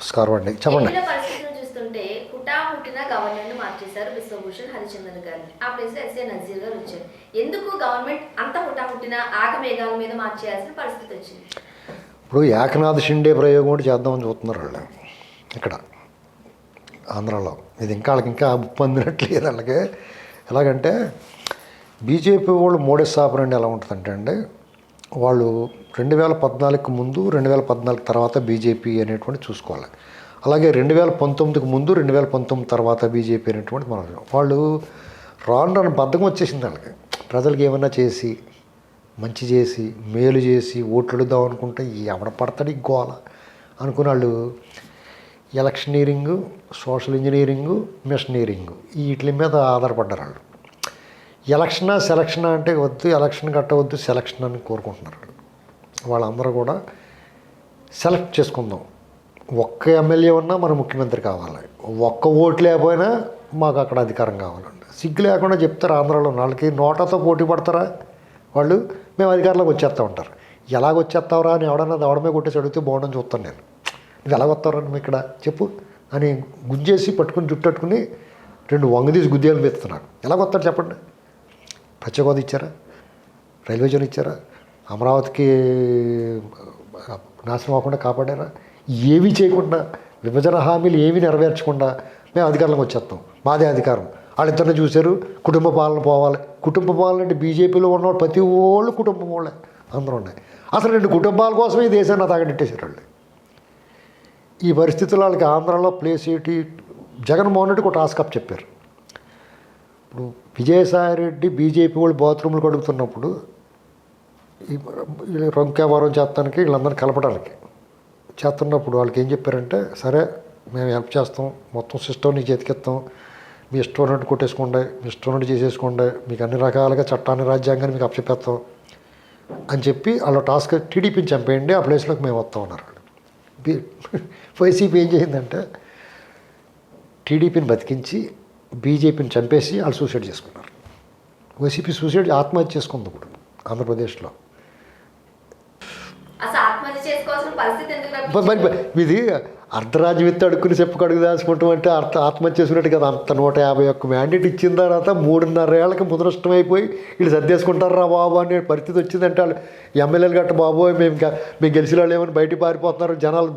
నమస్కారం అండి, చెప్పండి. పరిస్థితులు చూస్తుంటే హుటాహుటిన గవర్నమెంట్ మార్చేశారు బిశ్వభూషణ్ హరిచందన్ గారిని. ఆ ప్లేస్ లో ఎస్ఏ నజీర్ గారు వచ్చారు. ఎందుకు గవర్నమెంట్ అంత హుటాహుటిన ఆగమేఘాల మీద మార్చేయాల్సిన పరిస్థితి వచ్చింది? ఇప్పుడు ఏకనాథ్ షిండే ప్రయోగం కూడా చేద్దామని చూస్తున్నారు వాళ్ళు ఇక్కడ ఆంధ్రాలో. ఇది ఇంకా వాళ్ళకి ఇంకా పొందినట్లేదు వాళ్ళకి. ఎలాగంటే బీజేపీ వాళ్ళు మోడీ ఆపరండి ఎలా ఉంటుందంటే అండి, వాళ్ళు 2014కు ముందు 2014 తర్వాత బీజేపీ అనేటువంటి చూసుకోవాలి. అలాగే 2019కు ముందు 2019 తర్వాత బీజేపీ అనేటువంటి మనం వాళ్ళు రాను బద్ధకం వచ్చేసింది వాళ్ళకి. ప్రజలకు ఏమన్నా చేసి మంచి చేసి మేలు చేసి ఓట్లు అడుగుదాం అనుకుంటే ఎవడ పడతాడు ఈ గోల అనుకున్న వాళ్ళు ఎలక్షనీరింగు, సోషల్ ఇంజనీరింగు, మిషనీరింగు వీటి మీద ఆధారపడ్డారు వాళ్ళు. ఎలక్షనా సెలక్షనా అంటే వద్దు, ఎలక్షన్ కట్టవద్దు, సెలక్షన్ అని కోరుకుంటున్నారు వాళ్ళందరూ కూడా. సెలెక్ట్ చేసుకుందాం, ఒక్క ఎమ్మెల్యే ఉన్నా మన ముఖ్యమంత్రి కావాలి, ఒక్క ఓటు లేకపోయినా మాకు అక్కడ అధికారం కావాలండి. సిగ్గు లేకుండా చెప్తారు ఆంధ్రాలో. వాళ్ళకి నోటాతో పోటీ పడతారా వాళ్ళు, మేము అధికారంలోకి వచ్చేస్తూ ఉంటారు. ఎలాగ వచ్చేస్తావురా అని ఎవడన్నా దవడమే కొట్టేసి అడిగితే బాగుండని చూస్తాను నేను. నువ్వు ఎలాగొస్తావురా నువ్వు ఇక్కడ చెప్పు అని గుంజేసి పట్టుకుని జుట్టట్టుకుని 2 వంగదీసి గుద్దేలు పెడుతున్నాడు. ఎలాగొస్తాడు చెప్పండి? ప్రత్యేక హోదా ఇచ్చారా? రైల్వే జోన్ ఇచ్చారా? అమరావతికి నాశనం అవ్వకుండా కాపాడారా? ఏమీ చేయకుండా, విభజన హామీలు ఏమీ నెరవేర్చకుండా మేము అధికారంలోకి వచ్చేస్తాం, మాదే అధికారం. వాళ్ళిద్దరిని చూశారు, కుటుంబ పాలన పోవాలి. కుటుంబ పాలన అంటే బీజేపీలో ఉన్నవాళ్ళు ప్రతి వాళ్ళు కుటుంబం వాళ్ళే అందరూ ఉన్నాయి. అసలు 2 కుటుంబాల కోసమే ఈ దేశాన్ని తాగడెట్టేశారు వాళ్ళు. ఈ పరిస్థితుల్లో వాళ్ళకి ఆంధ్రాలో ప్లేస్ ఏంటి? జగన్మోహన్ రెడ్డికి ఒక టాస్క్ అప్ చెప్పారు. ఇప్పుడు విజయసాయిరెడ్డి బీజేపీ వాళ్ళు బాత్రూమ్లు కడుగుతున్నప్పుడు ఈ రొంక్యావారం చేస్తానికి వీళ్ళందరినీ కలపడానికి చేస్తున్నప్పుడు వాళ్ళకి ఏం చెప్పారంటే, సరే మేము హెల్ప్ చేస్తాం, మొత్తం సిస్టమ్ నీకు చేతికిస్తాం, మీ ఇష్టం ఉన్నట్టు కొట్టేసుకోండి, మీ ఇష్టం ఉన్నట్టు చేసేసుకోండి, మీకు అన్ని రకాలుగా చట్టాన్ని రాజ్యాంగాన్ని మీకు అప్పచెప్పేస్తాం అని చెప్పి వాళ్ళ టాస్క్ టీడీపీని చంపేయండి, ఆ ప్లేస్లోకి మేము వస్తాం అన్నారు. వైసీపీ ఏం చేసిందంటే టీడీపీని బతికించి బీజేపీని చంపేసి వాళ్ళు సూసైడ్ చేసుకున్నారు. వైసీపీ సూసైడ్ ఆత్మహత్య చేసుకుంది ఇప్పుడు ఆంధ్రప్రదేశ్లో. మరి ఇది అర్ధరాజ్యం ఎత్తి అడుక్కుని చెప్పు కడుగు దాచుకుంటాం అంటే ఆత్మహత్య చేసుకున్నట్టు కదా. అంత 151 మ్యాండేట్ ఇచ్చిన తర్వాత 3.5 ఏళ్ళకి ముదనష్టమైపోయి వీళ్ళు సర్దేసుకుంటారా బాబు అనే పరిస్థితి వచ్చిందంటే వాళ్ళు ఎమ్మెల్యేలు గట్ట బాబోయ్ మేము గెలిచిన వాళ్ళు ఏమని బయటికి పారిపోతున్నారు, జనాలు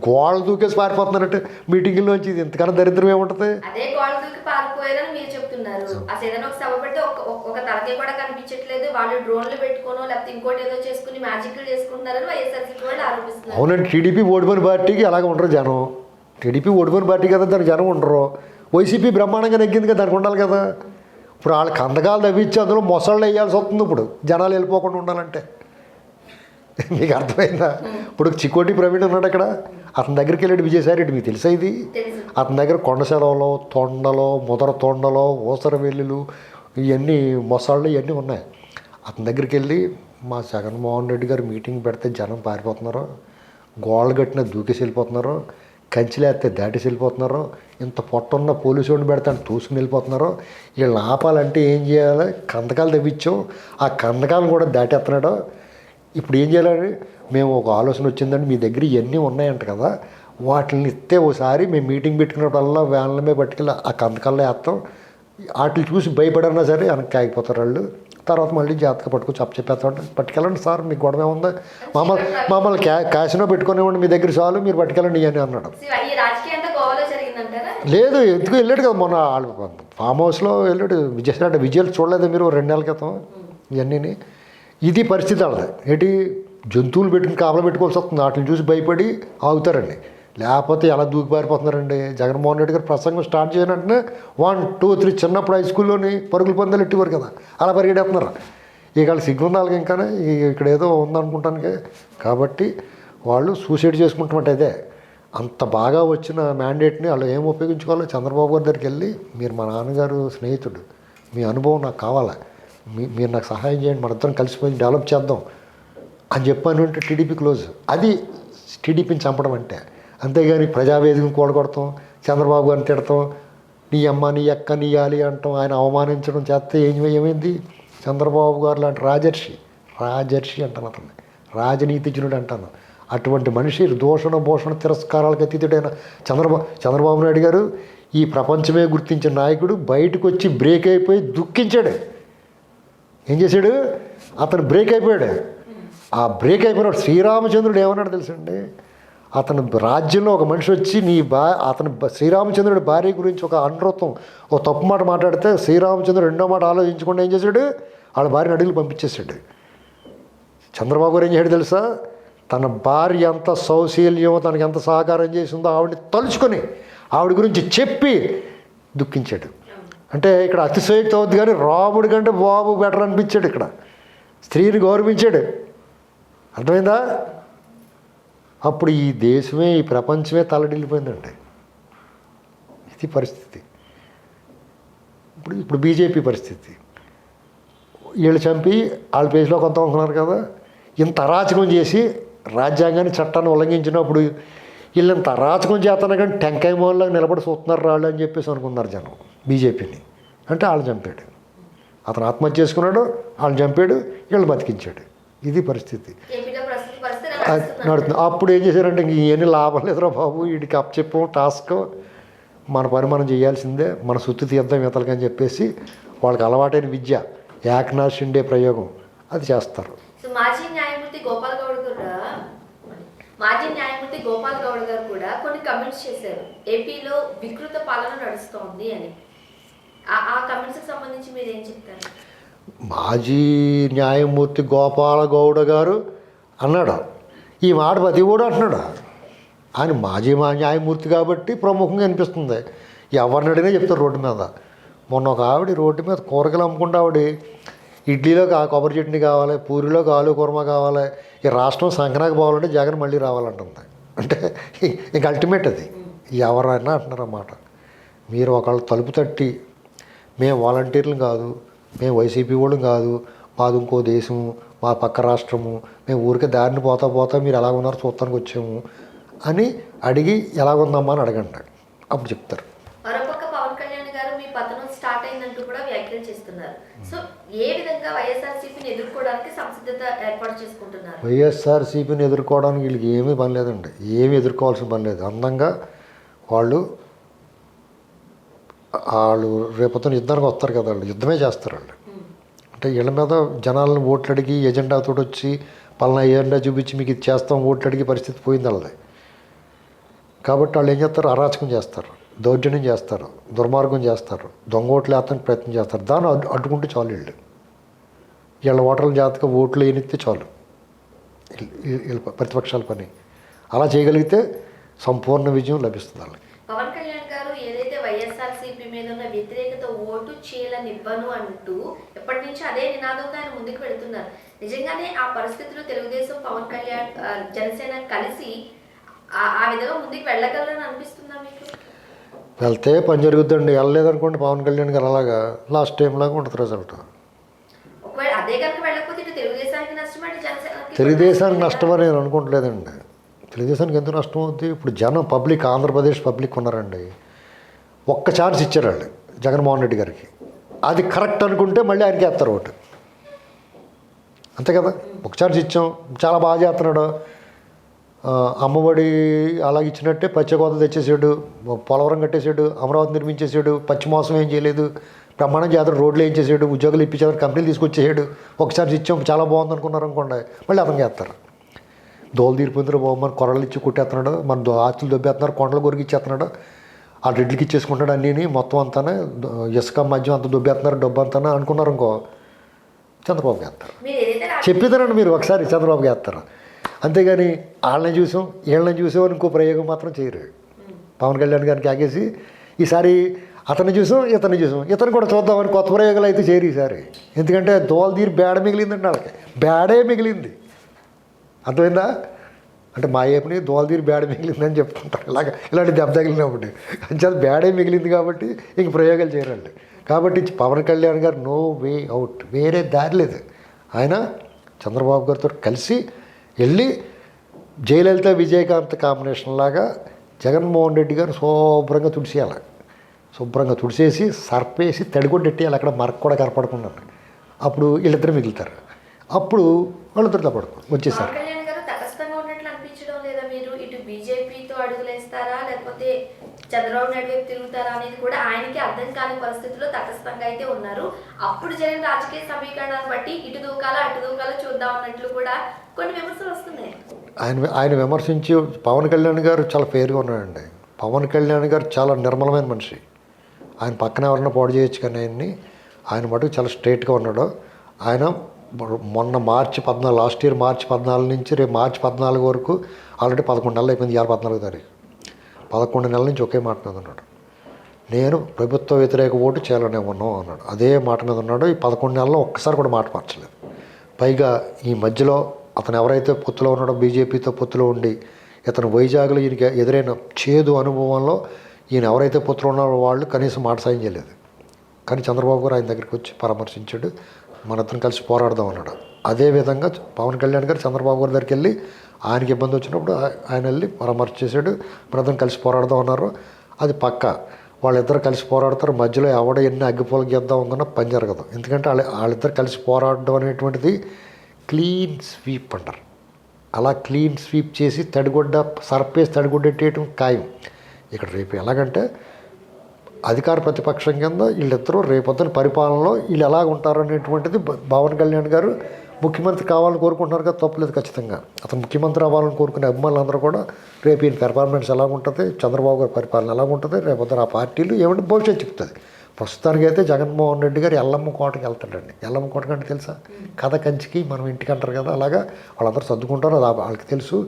గోడలు దూకేసి పారిపోతున్నారంటే మీటింగుల్లోంచి. ఇది ఇంతకన్నా దరిద్రం ఏముంటుంది? అవునండి, టీడీపీ ఓడిపోయిన పార్టీకి అలాగే ఉండరు జనం. టీడీపీ ఓడిపోయిన పార్టీ కదా, దానికి జనం ఉండరు. వైసీపీ బ్రహ్మాండంగా నెగ్గింది కదా, దానికి ఉండాలి కదా. ఇప్పుడు వాళ్ళ కందకాలు తవ్వించి అందులో మొసళ్ళు వేయాల్సి వస్తుంది ఇప్పుడు జనాలు వెళ్ళిపోకుండా ఉండాలంటే. మీకు అర్థమైందా? ఇప్పుడు చికోటి ప్రవీణ్ ఉన్నాడు అక్కడ, అతని దగ్గరికి వెళ్ళాడు విజయసాయిరెడ్డి. మీకు తెలుసా ఇది? అతని దగ్గర కొండ సెలవులు, తొండలో, ముదర తొండలో, ఊసర వెల్లులు, ఇవన్నీ మొసళ్ళు ఇవన్నీ ఉన్నాయి. అతని దగ్గరికి వెళ్ళి, మా జగన్మోహన్ రెడ్డి గారు మీటింగ్ పెడితే జనం పారిపోతున్నారు, గోడలు కట్టిన దూకేసి వెళ్ళిపోతున్నారు, కంచిలేస్తే దాటేసి వెళ్ళిపోతున్నారు, ఇంత పొట్టున్న పోలీసు వాడిని పెడతాను తూసుకుని వెళ్ళిపోతున్నారు, వీళ్ళని ఆపాలంటే ఏం చేయాలి? కందకాలు తవ్వించాం, ఆ కందకాలను కూడా దాటేస్తున్నాడు. ఇప్పుడు ఏం చేయాలని మేము ఒక ఆలోచన వచ్చిందండి, మీ దగ్గర ఇవన్నీ ఉన్నాయంట కదా, వాటిని ఇస్తే ఒకసారి మేము మీటింగ్ పెట్టుకున్నప్పుడల్లా వ్యాన్ల మీద పట్టుకెళ్ళి ఆ కందకాల్లో వేస్తాం, వాటిని చూసి భయపడన్నా సరే వెనక్కి ఆగిపోతారు వాళ్ళు. తర్వాత మళ్ళీ జాతక పట్టుకొచ్చి చెప్పేస్తామంటే పట్టుకెళ్ళండి సార్, మీకు గొడవ ఉంది, మమ్మల్ని క్యాసినో పెట్టుకునేవ్వండి, మీ దగ్గర చాలు, మీరు పట్టుకెళ్ళండి అని అన్నాడు. లేదు, ఎందుకు వెళ్ళాడు కదా మొన్న వాళ్ళు ఫామ్ హౌస్లో వెళ్ళాడు విజయసాయి. విజయాలు చూడలేదు మీరు 2 నెలల క్రితం ఇవన్నీ. ఇది పరిస్థితి వాళ్ళది. ఏంటి, జంతువులు పెట్టుకుని కాపలా పెట్టుకోవాల్సి వస్తుంది, వాటిని చూసి భయపడి ఆగుతారండి. లేకపోతే ఎలా దూకి పారిపోతున్నారండి. జగన్మోహన్ రెడ్డి గారు ప్రసంగం స్టార్ట్ చేయనంటే 1, 2, 3 చిన్నప్పుడు హై స్కూల్లోని పరుగులు పందాలు ఎట్టేవారు కదా, అలా పరిగెడేస్తున్నారు. ఇక వాళ్ళు సిగ్గుండాలి ఇంకా ఇక్కడ ఏదో ఉందనుకుంటానికి. కాబట్టి వాళ్ళు సూసైడ్ చేసుకుంటామంటే అదే. అంత బాగా వచ్చిన మ్యాండేట్ని వాళ్ళు ఏం ఉపయోగించుకోవాలో చంద్రబాబు గారి దగ్గరికి వెళ్ళి, మీరు మా నాన్నగారు స్నేహితుడు, మీ అనుభవం నాకు కావాలా, మీరు నాకు సహాయం చేయండి, మనిద్దరం కలిసిపోయి డెవలప్ చేద్దాం అని చెప్పాను అంటే టీడీపీ క్లోజ్. అది టీడీపీని చంపడం అంటే. అంతేగాని ప్రజావేదికను కూడగొడతాం, చంద్రబాబు గారిని తిడతాం, నీ అమ్మ నీ అక్క నీ యాలి అంటాం, ఆయన అవమానించడం చేస్తే ఏమైంది? చంద్రబాబు గారు లాంటి రాజర్షి అంటాను, అతన్ని రాజనీతిజ్ఞుడు అంటాను. అటువంటి మనిషి దూషణ భూషణ తిరస్కారాలకు అతీతుడైన చంద్రబాబు నాయుడు గారు ఈ ప్రపంచమే గుర్తించిన నాయకుడు బయటకు వచ్చి బ్రేక్ అయిపోయి దుఃఖించాడు. ఏం చేశాడు? అతను బ్రేక్ అయిపోయాడు. ఆ బ్రేక్ అయిపోయినాడు శ్రీరామచంద్రుడు ఏమన్నాడు తెలుసండి? అతను రాజ్యంలో ఒక మనిషి వచ్చి అతను శ్రీరామచంద్రుడి భార్య గురించి ఒక అనృతం ఒక తప్పు మాట మాట్లాడితే శ్రీరామచంద్రుడు రెండో మాట ఆలోచించకుండా ఏం చేశాడు? వాళ్ళ భార్యను అడుగులు పంపించేశాడు. చంద్రబాబు గారు ఏం చేయడు తెలుసా? తన భార్య ఎంత సౌశీల్యం, తనకి ఎంత సహకారం చేసిందో ఆవిడని తలుచుకొని ఆవిడ గురించి చెప్పి దుఃఖించాడు. అంటే ఇక్కడ అతిశయోక్తి అవుద్ది, కానీ రాముడి కంటే బాబు బెటర్ అనిపించాడు. ఇక్కడ స్త్రీని గౌరవించాడు. అర్థమైందా? అప్పుడు ఈ దేశమే ఈ ప్రపంచమే తలడిల్లిపోయిందండి. ఇది పరిస్థితి. ఇప్పుడు బీజేపీ పరిస్థితి. వీళ్ళు చంపి వాళ్ళ పేజ్లో కొంత ఉంటున్నారు కదా, ఇంత అరాచకం చేసి రాజ్యాంగాన్ని చట్టాన్ని ఉల్లంఘించినప్పుడు వీళ్ళంత అరాచకం చేస్తున్నా కానీ టెంకాయ మూలలో నిలబడి చూస్తున్నారు రాళ్ళు అని చెప్పేసి అనుకున్నారు జనం బీజేపీని. అంటే వాళ్ళు చంపాడు. అతను ఆత్మహత్య చేసుకున్నాడు, వాళ్ళు చంపాడు, వీళ్ళు బతికించాడు. ఇది పరిస్థితి నడుతుంది. అప్పుడు ఏం చేశారంటే ఇంక ఇవన్నీ లాభం లేదురా బాబు, వీడికి అప్పచెప్పాం టాస్క్, మన పని మనం చేయాల్సిందే, మన సుత్తి తీద్దాం ఇతలకని చెప్పేసి వాళ్ళకి అలవాటైన విద్య ఏకనాథ్ షిండే ప్రయోగం అది చేస్తారు. మాజీ న్యాయమూర్తి గోపాల్ గౌడ్ గారు కూడా కొన్ని కమెంట్స్ చేశారు. ఏపీలో వికృత పాలన నడుస్తోంది అని. ఆ కమెంట్స్కి సంబంధించి మీరు ఏం చెప్తారు? మాజీ న్యాయమూర్తి గోపాల గౌడ గారు అన్నాడు, ఈ మాట ప్రతి కూడా అంటున్నాడు. ఆయన మాజీ న్యాయమూర్తి కాబట్టి ప్రముఖంగా అనిపిస్తుంది. ఎవరిని అడిగినా చెప్తారు రోడ్డు మీద. మొన్న ఒక ఆవిడ రోడ్డు మీద కూరగాయలు అమ్ముకుంటే ఆవిడ ఇడ్లీలో కొబ్బరి చట్నీ కావాలి, పూరిలోకి ఆలు కుర్మా కావాలి, ఈ రాష్ట్రం సంకనాకి పోవాలంటే జగన్ మళ్ళీ రావాలంటుంది. అంటే ఇంక అల్టిమేట్ అది. ఎవరైనా అంటున్నారు అన్నమాట. మీరు ఒకళ్ళు తలుపు తట్టి మేము వాలంటీర్లు కాదు, మేము వైసీపీ వాళ్ళు కాదు, మాది ఇంకో దేశము, మా పక్క రాష్ట్రము, మేము ఊరికే దారిని పోతా మీరు ఎలా ఉన్నారో చూస్తానికి వచ్చాము అని అడిగి ఎలాగుందమ్మా అని అడగండి, అప్పుడు చెప్తారు. మరోపక్క పవన్ కళ్యాణ్ గారు మీ పతనం స్టార్ట్ అయిందంటూ కూడా వ్యాఖ్యలు చేస్తున్నారు. సో ఏ విధంగా వైఎస్ఆర్సీపీని ఎదుర్కోవడానికి సంసిద్ధత ఏర్పాటు చేసుకుంటున్నారు? వైఎస్ఆర్సీపీని ఎదుర్కోవడానికి వీళ్ళకి ఏమీ పని లేదండి, ఏమీ ఎదుర్కోవాల్సిన పని లేదు. అందంగా వాళ్ళు రేపొద్దున యుద్ధానికి వస్తారు కదా, వాళ్ళు యుద్ధమే చేస్తారు. వాళ్ళు అంటే వీళ్ళ మీద జనాలను ఓట్లు అడిగి ఎజెండాతో వచ్చి పలానా ఎజెండా చూపించి మీకు ఇది చేస్తాం ఓట్లు అడిగే పరిస్థితి పోయింది వాళ్ళది. కాబట్టి వాళ్ళు ఏం చేస్తారు? అరాచకం చేస్తారు, దౌర్జన్యం చేస్తారు, దుర్మార్గం చేస్తారు, దొంగ ఓట్లు వేస్తానికి ప్రయత్నం చేస్తారు. దాన్ని అడ్డుకుంటే చాలు. వీళ్ళ ఓటర్ల జాతక ఓట్లు వేయనిస్తే చాలు వీళ్ళ ప్రతిపక్షాల పని. అలా చేయగలిగితే సంపూర్ణ విజయం లభిస్తుంది వాళ్ళకి. పవన్ కళ్యాణ్ గారు ఏదైతే వైఎస్ఆర్సీపీ మీద ఉన్న వ్యతిరేకత ఓటు చేయలనివ్వను అంటూ ఎప్పటి నుంచి అదే నినాదంతో ఆయన ముందుకు వెళుతున్నారు. నిజంగానే ఆ పరిస్థితుల్లో తెలుగుదేశం, పవన్ కళ్యాణ్, జనసేన కలిసి ఆ విధంగా ముందుకు వెళ్ళగలరని అనిపిస్తుందా మీకు? వెళ్తే పని జరుగుతుందండి. వెళ్ళలేదనుకోండి పవన్ కళ్యాణ్ గారు అలాగా లాస్ట్ టైం లాగా ఉంటుంది రిజల్ట్. ఒకవేళ అదే కనుక వెళ్ళకపోతే ఇటు తెలుగుదేశానికి నష్టమని జనసేన తెలుగుదేశానికి నష్టమని నేను అనుకోవట్లేదండి. తెలుగుదేశానికి ఎంత నష్టం అవుతుంది? ఇప్పుడు జనం పబ్లిక్, ఆంధ్రప్రదేశ్ పబ్లిక్ ఉన్నారండి, ఒక్క ఛాన్స్ ఇచ్చారు వాళ్ళు జగన్మోహన్ రెడ్డి గారికి. అది కరెక్ట్ అనుకుంటే మళ్ళీ ఆయనకి వేస్తారు ఓటు, అంతే కదా. ఒక ఛాన్స్ ఇచ్చాం, చాలా బాగా చేస్తున్నాడు, అమ్మఒడి అలాగ ఇచ్చినట్టే పచ్చకోత తెచ్చేసాడు, పోలవరం కట్టేశాడు, అమరావతి నిర్మించేసాడు, పచ్చి మోసం ఏం చేయలేదు, బ్రహ్మాండం చేస్తాడు, రోడ్లు ఏం చేసాడు, ఉద్యోగాలు ఇప్పించాడు, కంపెనీలు తీసుకొచ్చేసాడు. ఒకసారి ఇచ్చాం చాలా బాగుంది అనుకున్నారు అనుకోండి, మళ్ళీ అతనికి వేస్తారు. దోలు తీరిపోయిందో బాబు, మన కొరలు ఇచ్చి కొట్టేస్తున్నాడు, మన ఆస్తులు దొబ్బేస్తున్నారు, కొండలు కొరికి ఇచ్చేస్తున్నాడు, ఆ రెడ్లకి ఇచ్చేసుకుంటాడు అన్నీ మొత్తం అంతానే, ఇసుక మధ్యం అంతా దొబ్బేస్తున్నారు, డబ్బు అంతా అనుకున్నారు అనుకో, చంద్రబాబుకి వేస్తారు. చెప్పిద్దరండి మీరు ఒకసారి చంద్రబాబుకి వేస్తారు. అంతేగాని వాళ్ళని చూసాం వీళ్ళని చూసామని ఇంకో ప్రయోగం మాత్రం చేయరు. పవన్ కళ్యాణ్ గారికి ఆగేసి ఈసారి అతన్ని చూసాం ఇతను కూడా చూద్దామని కొత్త ప్రయోగాలు అయితే చేయరు ఈసారి. ఎందుకంటే దోల తీరి బేడ మిగిలిందండి, వాళ్ళకి బేడే మిగిలింది. అర్థమైందా? అంటే మా ఏపని దోల తీరి బేడ మిగిలిందని చెప్పుకుంటారు ఇలాంటి దెబ్బ తగిలినప్పుడు. అంచేత బేడే మిగిలింది కాబట్టి ఇంక ప్రయోగాలు చేయరండి. కాబట్టి పవన్ కళ్యాణ్ గారు నో వే అవుట్, వేరే దారి లేదు. ఆయన చంద్రబాబు గారితో కలిసి వెళ్ళి జయలలిత విజయకాంత్ కాంబినేషన్ లాగా జగన్మోహన్ రెడ్డి గారు శుభ్రంగా తుడిసేయాలి, శుభ్రంగా తుడిసేసి సర్పేసి తడిగొడ్డు ఎట్టేయాలి, అక్కడ మరక కూడా కనపడకుండా. అప్పుడు వీళ్ళిద్దరు మిగులుతారు. అప్పుడు వాళ్ళిద్దరు పడుకో వచ్చేసారు. చేస్తారా లేకపోతే చంద్రబాబు నాయుడు వైపు తిరుగుతారా అనేది కూడా ఆయనకి అర్థం కాని పరిస్థితుల్లో తటస్థంగా అయితే ఉన్నారు. అప్పుడు జరిగిన రాజకీయ సమీకరణాన్ని బట్టి ఇటు దూకాలా అటు దూకాలా చూద్దాం అన్నట్లు కూడా కొన్ని విమర్శలు వస్తున్నాయి. ఆయన విమర్శించి పవన్ కళ్యాణ్ గారు చాలా ఫెయిర్గా ఉన్నాడండి. పవన్ కళ్యాణ్ గారు చాలా నిర్మలమైన మనిషి. ఆయన పక్కన ఎవరన్నా పోటీ చేయొచ్చు కానీ ఆయన మటుకు చాలా స్ట్రైట్గా ఉన్నాడు. ఆయన మొన్న మార్చి 14 లాస్ట్ ఇయర్ మార్చి 14 నుంచి రేపు మార్చి 14 వరకు ఆల్రెడీ 11 నెలలు అయిపోయింది. 14 తారీఖు 11 నెలల నుంచి ఒకే మాట మీద ఉన్నాడు. నేను ప్రభుత్వ వ్యతిరేక ఓటు చేయాలనే ఉన్నాం అన్నాడు. అదే మాట మీద ఉన్నాడు. ఈ 11 నెలల్లో ఒక్కసారి కూడా మాట మార్చలేదు. పైగా ఈ మధ్యలో అతను ఎవరైతే పొత్తులో ఉన్నాడో బీజేపీతో పొత్తులో ఉండి ఇతను వైజాగ్లో ఈయనకి ఎదురైన చేదు అనుభవంలో ఈయన ఎవరైతే పొత్తులో ఉన్నారో వాళ్ళు కనీసం మాట సాయం చేయలేదు. కానీ చంద్రబాబు గారు ఆయన దగ్గరికి వచ్చి పరామర్శించాడు. మన ఇద్దరం కలిసి పోరాడదాం అన్నాడు. అదేవిధంగా పవన్ కళ్యాణ్ గారు చంద్రబాబు గారి దగ్గరికి వెళ్ళి ఆయనకి ఇబ్బంది వచ్చినప్పుడు ఆయన వెళ్ళి పరామర్శ చేశాడు. మన ఇద్దరం కలిసి పోరాడదాం అన్నారు. అది పక్క వాళ్ళిద్దరు కలిసి పోరాడతారు. మధ్యలో ఎవడ ఎన్ని అగ్గిపోలు గీద్దాం అనుకున్నా పని జరగదు. ఎందుకంటే వాళ్ళిద్దరు కలిసి పోరాడడం అనేటువంటిది క్లీన్ స్వీప్ అంటారు. అలా క్లీన్ స్వీప్ చేసి సర్పేసి తడిగుడ్డెట్టేయటం ఖాయం. ఇక్కడ రేపు ఎలాగంటే అధికార ప్రతిపక్షం కింద వీళ్ళిద్దరూ రేపొద్దున పరిపాలనలో వీళ్ళు ఎలాగ ఉంటారు అనేటువంటిది పవన్ కళ్యాణ్ గారు ముఖ్యమంత్రి కావాలని కోరుకుంటున్నారు కదా, తప్పలేదు ఖచ్చితంగా. అతను ముఖ్యమంత్రి అవ్వాలని కోరుకునే అభిమానులందరూ కూడా రేపు ఈయన పెర్ఫార్మెన్స్ ఎలా ఉంటుంది, చంద్రబాబు గారి పరిపాలన ఎలా ఉంటుంది, రేపొద్దున ఆ పార్టీలు ఏమంటే భవిష్యత్తు చెప్తుంది. ప్రస్తుతానికైతే జగన్మోహన్ రెడ్డి గారు ఎల్లమ్మ కోటకి వెళ్తాడండి. ఎల్లమ్మ కోట కంటే తెలుసా, కథ కంచికి మనం ఇంటికి అంటారు కదా, అలాగా వాళ్ళందరూ సర్దుకుంటారు. అది వాళ్ళకి తెలుసు.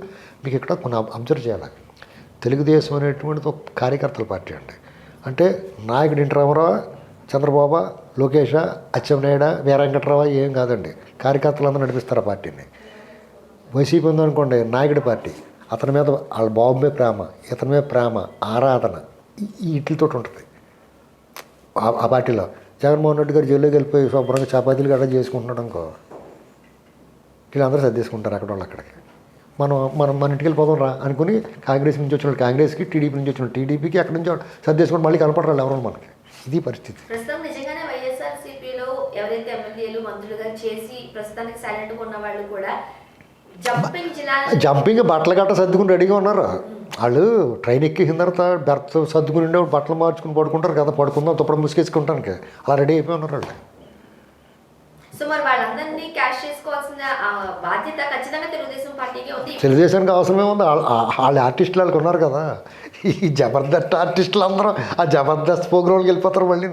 మీకు ఇక్కడ కొన్ని అబ్జర్వ్ చేయాలి. తెలుగుదేశం అనేటువంటిది ఒక కార్యకర్తల పార్టీ అండి. అంటే నాయకుడు ఎన్టీ రామారావు, చంద్రబాబు, లోకేష్, అచ్చెన్నాయుడు, వీరంకట్రావు ఏం కాదండి. కార్యకర్తలందరూ నడిపిస్తారు ఆ పార్టీని. వైసీపీ ఉందనుకోండి, నాయకుడి పార్టీ. అతని మీద వాళ్ళ బాబు మీద ప్రేమ, ఇతని మీద ప్రేమ, ఆరాధన వీటితో ఉంటుంది ఆ పార్టీలో. జగన్మోహన్ రెడ్డి గారు జైల్లోకి వెళ్ళిపోయి శుభ్రంగా చపాతీలు గట్రా చేసుకుంటున్నాడు అనుకో, వీళ్ళందరూ సర్దేసుకుంటారు అక్కడ వాళ్ళు అక్కడికి. మన ఇంటికి వెళ్ళిపోదాం రా అనుకుని కాంగ్రెస్ నుంచి వచ్చిన కాంగ్రెస్కి, టీడీపీ నుంచి వచ్చిన టీడీపీకి అక్కడి నుంచి సర్దేసుకుని మళ్ళీ కనపడరాళ్ళు ఎవరో మనకి. ఇది పరిస్థితి. ప్రస్తుతం నిజంగానే వైఎస్ఆర్సీపీలో ఎవరైతే ఎమ్మెల్యేలు మంత్రులుగా చేసి ప్రస్తుతానికి సైలెంట్గా ఉన్న వాళ్ళు కూడా జంపింగ్ బట్టలు గట్ట సర్దుకుని రెడీగా ఉన్నారు. వాళ్ళు ట్రైన్ ఎక్కేసిన తర్వాత బెర్త్ సర్దుకుని బట్టలు మార్చుకుని పడుకుంటారు కదా, పడుకుందాం తప్పుడు ముసుకేసుకుంటానికి అలా రెడీ అయిపోయి ఉన్నారు వాళ్ళు. సో మరి వాళ్ళందరినీ క్యాష్ చేసుకోవాల్సిన బాధ్యత ఖచ్చితంగా తెలుగుదేశం పార్టీకి ఉంది. తెలుగుదేశానికి అవసరమే ఉంది. వాళ్ళ ఆర్టిస్టులు వాళ్ళకి ఉన్నారు కదా, ఈ జబర్దస్త్ ఆర్టిస్టులు అందరూ ఆ జబర్దస్త్ ప్రోగ్రాంకి వెళ్ళిపోతారు మళ్ళీ.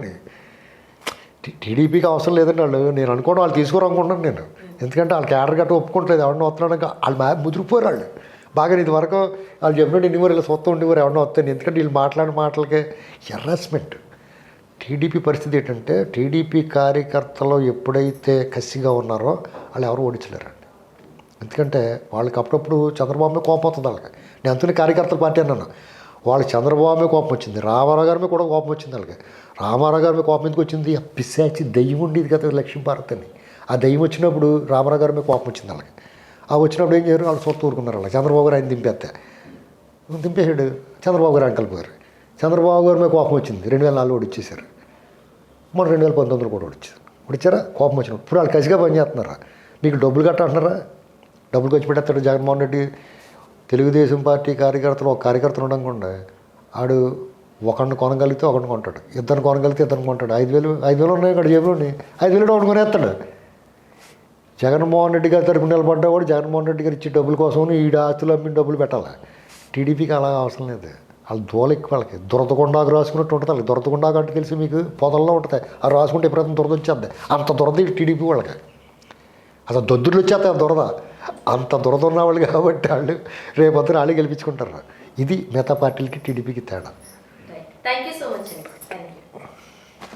టీడీపీకి అవసరం లేదండి వాళ్ళు. నేను అనుకోవడం వాళ్ళు తీసుకోరనుకుంటున్నాను నేను. ఎందుకంటే వాళ్ళకి క్యాడర్ గట్ట ఒప్పుకుంటలేదు. ఎవరినో వస్తున్నాడు వాళ్ళు బాగా ముదిరిపోయారు వాళ్ళు బాగా. ఇది వరకు వాళ్ళు చెప్పినట్టు ఇన్నివారు ఇలా సొత్తం ఉండేవారు ఎవరినో వస్తాను. ఎందుకంటే వీళ్ళు మాట్లాడిన మాటలకే హెరాస్మెంట్. టీడీపీ పరిస్థితి ఏంటంటే టీడీపీ కార్యకర్తలు ఎప్పుడైతే కసిగా ఉన్నారో వాళ్ళు ఎవరు ఓడించలేరండి. ఎందుకంటే వాళ్ళకి అప్పుడప్పుడు చంద్రబాబు మీద కోపం వస్తుంది వాళ్ళకి. నేను అంతనే కార్యకర్తల పార్టీ అన్నాను. వాళ్ళకి చంద్రబాబు మీద కోపం వచ్చింది, రామారావు గారి మీద కూడా కోపం వచ్చింది వాళ్ళకి. రామారావు గారి మీద కోపం ఎందుకు వచ్చింది, ఆ పిశాచి దయ్యం ఉండేది కదా లక్ష్మీభారత్ అని. ఆ దయ్యం వచ్చినప్పుడు రామారావు గారి మీద కోపం వచ్చింది వాళ్ళకి. ఆ వచ్చినప్పుడు ఏం చేయరు, వాళ్ళు సొత్తు ఊరుకున్నారు వాళ్ళకి. చంద్రబాబు గారు ఆయన దింపేశాడు. చంద్రబాబు గారు కలిపోయారు. చంద్రబాబు గారి మీద కోపం వచ్చింది, 2004 ఓడిచ్చేశారు. మన 2019 కూడా ఓడిచ్చారా కోపం వచ్చినప్పుడు. ఇప్పుడు వాళ్ళు కసిగా పనిచేస్తున్నారా, మీకు డబ్బులు కట్ట అంటున్నారా, డబ్బులు ఖర్చు పెట్టేస్తాడు జగన్మోహన్ రెడ్డి. తెలుగుదేశం పార్టీ కార్యకర్తలు ఒక కార్యకర్తలు ఉండకుండా ఆడు ఒకరిని కొనగలిగితే ఒకరిని కొంటాడు, ఇద్దరిని కొనగలిగితే ఇద్దరిని కొంటాడు. 5,000 ఉన్నాయి ఇక్కడ జేబులోని, 5,000 ఒకటి కొనేస్తాడు. జగన్మోహన్ రెడ్డి గారి తరపున నిలబడ్డా కూడా జగన్మోహన్ రెడ్డి గారు ఇచ్చే డబ్బుల కోసం ఈ ఆస్తులు అమ్మిన డబ్బులు పెట్టాలి. టీడీపీకి అలా అవసరం లేదు. వాళ్ళు దోలెక్కి వాళ్ళకి దురదకొండాకు రాసుకున్నట్టు ఉంటుంది. వాళ్ళకి దురదకొండాకు అంటే తెలిసి మీకు పొదల్లో ఉంటుంది. అది రాసుకుంటే ఎప్పుడైనా దురద వచ్చేద్ది. అంత దురద టీడీపీ వాళ్ళకి. అసలు దొద్దులు వచ్చేస్తాయి ఆ దురద. అంత దురద ఉన్న వాళ్ళు కాబట్టి వాళ్ళు రేపొద్దున వాళ్ళు గెలిపించుకుంటారు. ఇది మిగతా పార్టీలకి టీడీపీకి తేడా. Thank you.